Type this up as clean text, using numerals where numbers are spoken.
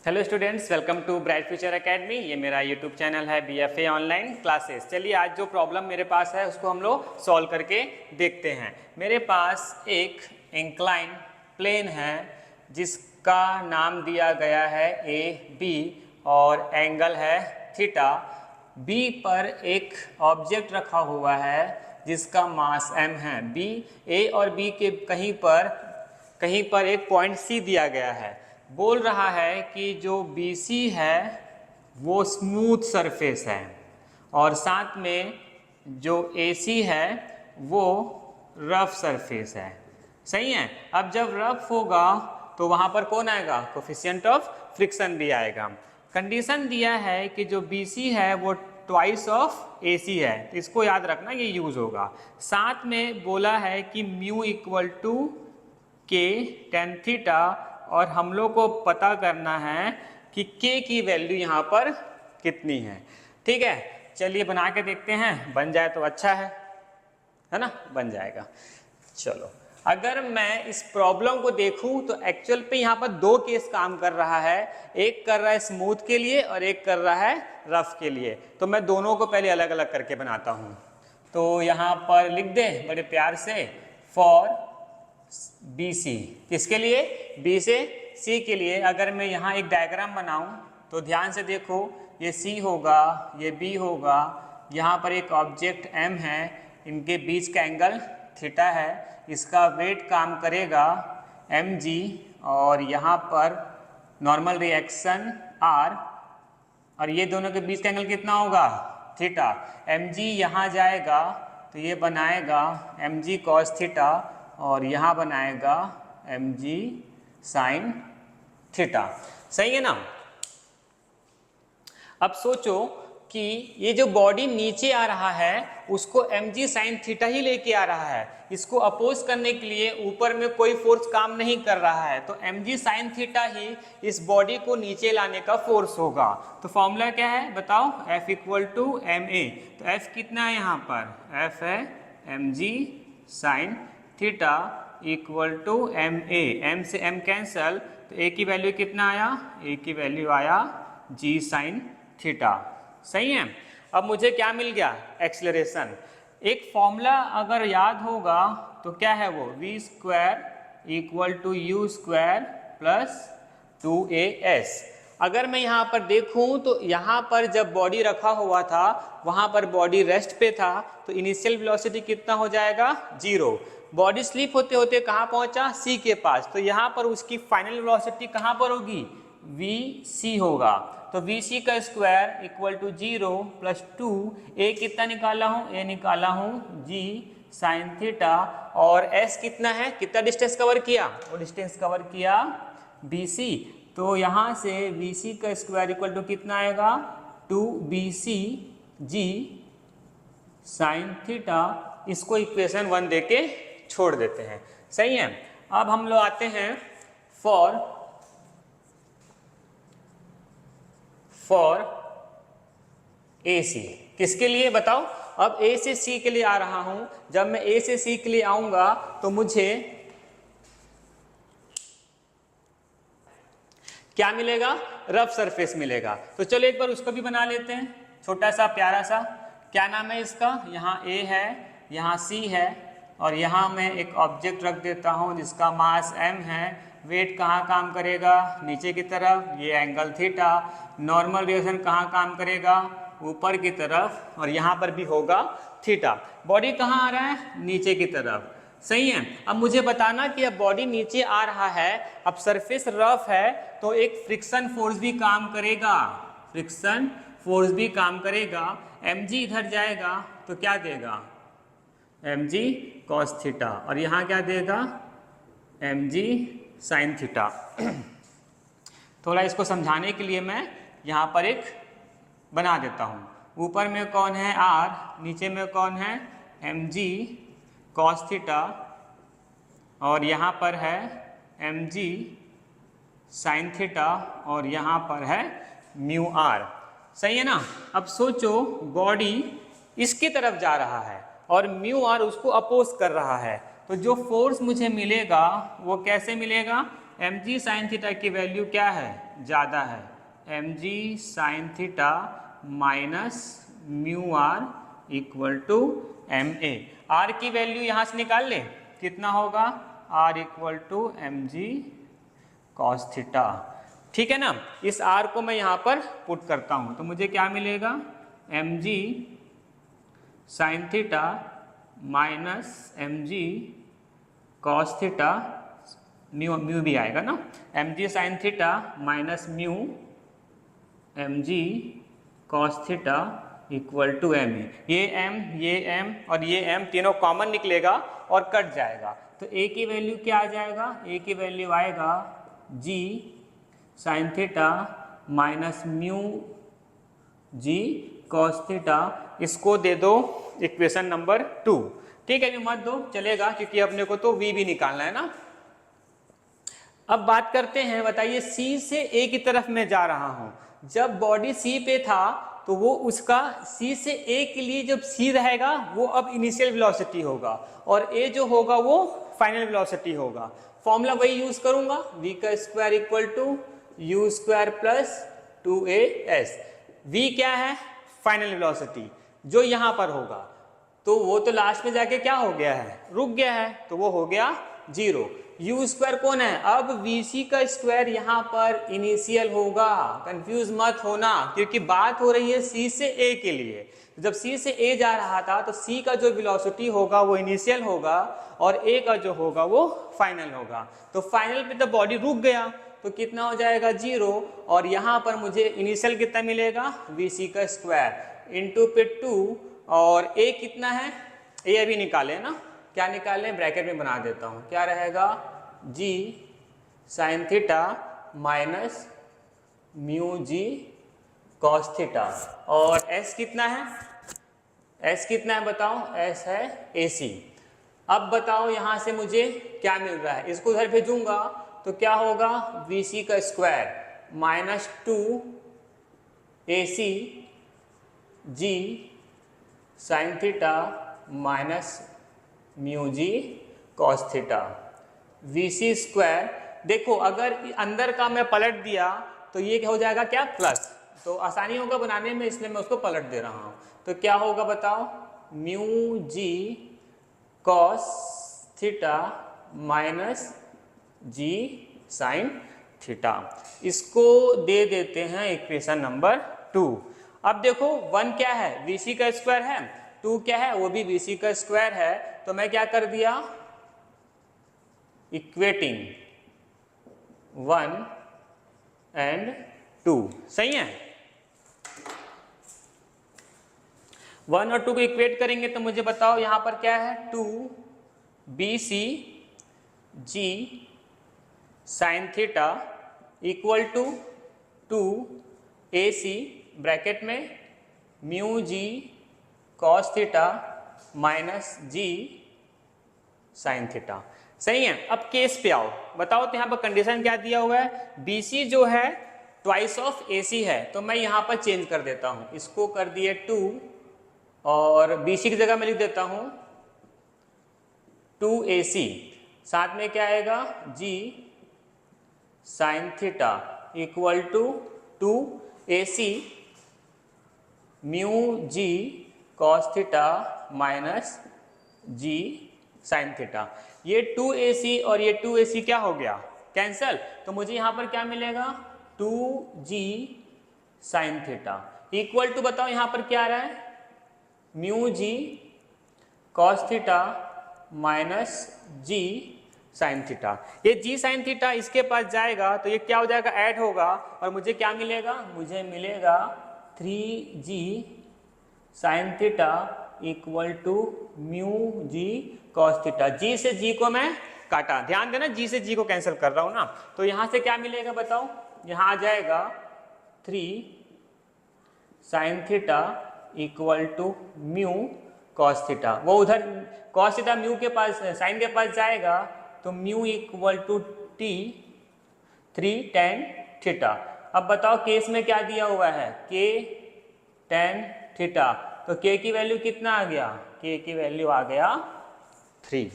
Hello students, welcome to bright future academy. ये मेरा YouTube channel है BFA ऑनलाइन क्लासेस। चलिए आज जो प्रॉब्लम मेरे पास है उसको हम लोग सॉल्व करके देखते हैं। मेरे पास एक इंक्लाइन प्लेन है जिसका नाम दिया गया है AB और एंगल है थीटा। B पर एक ऑब्जेक्ट रखा हुआ है जिसका मास m है। A और B के कहीं पर एक पॉइंट C दिया गया है। बोल रहा है कि जो BC है वो स्मूथ सरफेस है और साथ में जो AC है वो रफ सरफेस है। सही है। अब जब रफ होगा तो वहाँ पर कौन आएगा? कोफिशिएंट ऑफ फ्रिक्शन भी आएगा। कंडीशन दिया है कि जो BC है वो ट्वाइस ऑफ AC है, तो इसको याद रखना, ये यूज होगा। साथ में बोला है कि mu equal to K tan theta और हम लोग को पता करना है कि K की वैल्यू यहाँ पर कितनी है। ठीक है, चलिए बना के देखते हैं। बन जाए तो अच्छा है ना, बन जाएगा। चलो, अगर मैं इस प्रॉब्लम को देखूं तो एक्चुअल पे यहाँ पर दो केस काम कर रहा है। एक कर रहा है स्मूथ के लिए और एक कर रहा है रफ के लिए। तो मैं दोनों को पहले अलग अलग करके बनाता हूँ। तो यहाँ पर लिख दे बड़े प्यार से, फॉर BC, किसके लिए? B से C के लिए। अगर मैं यहाँ एक डायग्राम बनाऊं तो ध्यान से देखो, ये C होगा, ये B होगा, यहाँ पर एक ऑब्जेक्ट M है, इनके बीच का एंगल थीटा है, इसका वेट काम करेगा mg और यहाँ पर नॉर्मल रिएक्शन R और ये दोनों के बीच का एंगल कितना होगा? थीटा। mg यहाँ जाएगा तो ये बनाएगा mg cos थीटा और यहाँ बनाएगा mg sin थीटा। सही है ना। अब सोचो कि ये जो बॉडी नीचे आ रहा है उसको mg sin थीटा ही लेके आ रहा है। इसको अपोज करने के लिए ऊपर में कोई फोर्स काम नहीं कर रहा है, तो mg sin थीटा ही इस बॉडी को नीचे लाने का फोर्स होगा। तो फॉर्मूला क्या है बताओ? F equal to ma। तो F कितना है यहाँ पर? F है mg sin theta equal to ma। m से m कैंसल, तो a की वैल्यू कितना आया? a की वैल्यू आया g sin थीटा। सही है। अब मुझे क्या मिल गया? एक्सेलरेशन। एक फॉर्मूला अगर याद होगा तो क्या है वो? v square equal to u square plus 2as। अगर मैं यहाँ पर देखूं तो यहाँ पर जब बॉडी रखा हुआ था वहाँ पर बॉडी रेस्ट पे था, तो इनिशियल वेलोसिटी कितना हो जाएगा? 0। बॉडी स्लिप होते होते कहाँ पहुँचा? C के पास, तो यहाँ पर उसकी फाइनल वेलोसिटी कहाँ पर होगी? vc होगा। तो vc का स्क्वायर इक्वल टू 0 प्लस 2, a कितना निकाला हूँ? a निकाला हूँ g साइन थीटा और s कितना है? कितना डिस्टेंस कवर किया? वो डिस्टेंस कवर किया bc। तो यहाँ से vc का स्क्वायर इक्वल टू कितना आएगा? 2bc g sine theta. इसको इक्वेशन 1 देके छोड़ देते हैं। सही है। अब हम लोग आते हैं फॉर AC। किसके लिए बताओ? अब A से C के लिए आ रहा हूं। जब मैं A से C के लिए आऊंगा तो मुझे क्या मिलेगा? रफ सरफेस मिलेगा। तो चलो एक बार उसको भी बना लेते हैं, छोटा सा प्यारा सा। क्या नाम है इसका? यहाँ A है, यहाँ C है और यहाँ मैं एक ऑब्जेक्ट रख देता हूँ जिसका मास m है। वेट कहाँ काम करेगा? नीचे की तरफ। ये एंगल थीटा। नॉर्मल रिएक्शन कहाँ काम करेगा? ऊपर की तरफ और यहाँ पर भी होगा थीटा। बॉडी कहाँ आ रहा है? नीचे की तरफ। सही है। अब मुझे बताना कि अब बॉडी नीचे आ रहा है, अब सरफेस रफ है, तो एक फ्रिक्शन फोर्स भी काम करेगा। फ्रिक्शन फोर्स भी काम करेगा। mg इधर जाएगा तो क्या देगा? mg cos थीटा और यहाँ क्या देगा? mg sin theta. थोड़ा इसको समझाने के लिए मैं यहाँ पर एक बना देता हूँ। ऊपर में कौन है? r, नीचे में कौन है? mg cos थीटा और यहाँ पर है mg sin थीटा और यहाँ पर है म्यू r। सही है ना। अब सोचो बॉडी इसकी तरफ जा रहा है और म्यू r उसको अपोज कर रहा है, तो जो फोर्स मुझे मिलेगा वो कैसे मिलेगा? mg sin थीटा की वैल्यू क्या है? ज़्यादा है, mg sine theta minus mu R equal to ma। r की वैल्यू यहाँ से निकाल ले, कितना होगा, r इक्वल टू mg कॉस थीटा। ठीक है ना, इस r को मैं यहाँ पर पुट करता हूँ तो मुझे क्या मिलेगा, mg sine theta minus mg cos theta, mu mu भी आएगा ना, mg sine theta minus mu mg cos theta equal to M A. ये m और ये m तीनों कॉमन निकलेगा और कट जाएगा, तो a की वैल्यू क्या आ जाएगा, a की वैल्यू आएगा g sine theta minus mu g cos theta. इसको दे दो इक्वेशन नंबर 2। ठीक है, अभी मत दो चलेगा, क्योंकि अपने को तो v भी निकालना है ना। अब बात करते हैं, बताइए C से A की तरफ मैं जा रहा हूं, जब बॉडी C पे था तो वो उसका C से A के लिए जब C रहेगा वो अब इनिशियल वेलोसिटी होगा और A जो होगा वो फाइनल वेलोसिटी होगा। फॉर्मूला वही यूज करूंगा, v का square equal to u square plus 2as। v क्या है, फाइनल वेलोसिटी जो यहां पर होगा, तो वो तो लास्ट में जाके क्या हो गया है, रुक गया है, तो वो हो गया 0। यू स्क्वायर कौन है, अब वीसी का स्क्वायर यहाँ पर इनिशियल होगा, कंफ्यूज मत होना, क्योंकि बात हो रही है सी से ए के लिए। जब सी से ए जा रहा था तो सी का जो वेलोसिटी होगा वो इनिशियल होगा और ए का जो होगा वो फाइनल होगा। तो फाइनल पे तो बॉडी रुक गया तो कितना हो जाएगा 0, और यहाँ पर मुझे इनिशियल कितना मिलेगा, वीसी का स्क्वायर इंटू पे 2, और ए कितना है, ए अभी निकाले ना, क्या निकाले, ब्रैकेट में बना देता हूं, क्या रहेगा, g sine theta minus mu जी कॉस थीटा, और s कितना है, s कितना है बताओ, s है ac। अब बताओ यहां से मुझे क्या मिल रहा है, इसको उधर भेजूंगा तो क्या होगा, vc का square minus 2 ac g sine theta minus mu जी cos theta, V C square. देखो अगर अंदर का मैं पलट दिया तो ये क्या हो जाएगा, क्या, प्लस, तो आसानी होगा बनाने में, इसलिए मैं उसको पलट दे रहा हूँ। तो क्या होगा बताओ, mu G cos theta minus G sine theta. इसको दे देते हैं इक्वेशन नंबर 2। अब देखो 1 क्या है, वीसी का स्क्वायर है, 2 क्या है, वो भी वीसी का स्क्वायर है, तो मैं क्या कर दिया, इक्वेटिंग 1 एंड 2, सही है। 1 और 2 को इक्वेट करेंगे तो मुझे बताओ यहां पर क्या है, 2 BC G sine theta equal to 2 AC bracket में म्यू जी cos theta minus G sine theta, सही है। अब केस पे आओ, बताओ तो यहाँ पर कंडीशन क्या दिया हुआ है, BC जो है ट्वाइस ऑफ AC है, तो मैं यहाँ पर चेंज कर देता हूँ, इसको कर दिए 2 और BC की जगह मैं लिख देता हूँ 2AC, साथ में क्या आएगा, G sine theta equal to 2AC mu ji cos theta minus G sine theta. ये 2AC और ये 2AC क्या हो गया, कैंसल, तो मुझे यहाँ पर क्या मिलेगा, 2G sign theta equal to, बताओ यहाँ पर क्या आ रहा है, mu G cos theta minus G sine theta. ये जी साइन थीटा इसके पास जाएगा तो ये क्या हो जाएगा, ऐड होगा, और मुझे क्या मिलेगा, मुझे मिलेगा 3G sign theta equal to mu G cos theta. जी से जी को मैं काटा, ध्यान देना जी से जी को कैंसिल कर रहा हूं ना, तो यहां से क्या मिलेगा बताओ, यहां आ जाएगा 3 sine theta equal to mu cos theta. वो उधर कॉस थीटा म्यू के पास, साइन के पास जाएगा, तो mu equal to T 3 tan theta. अब बताओ केस में क्या दिया हुआ है, के tan थीटा, तो के की वैल्यू कितना आ गया, के की वैल्यू आ गया 3।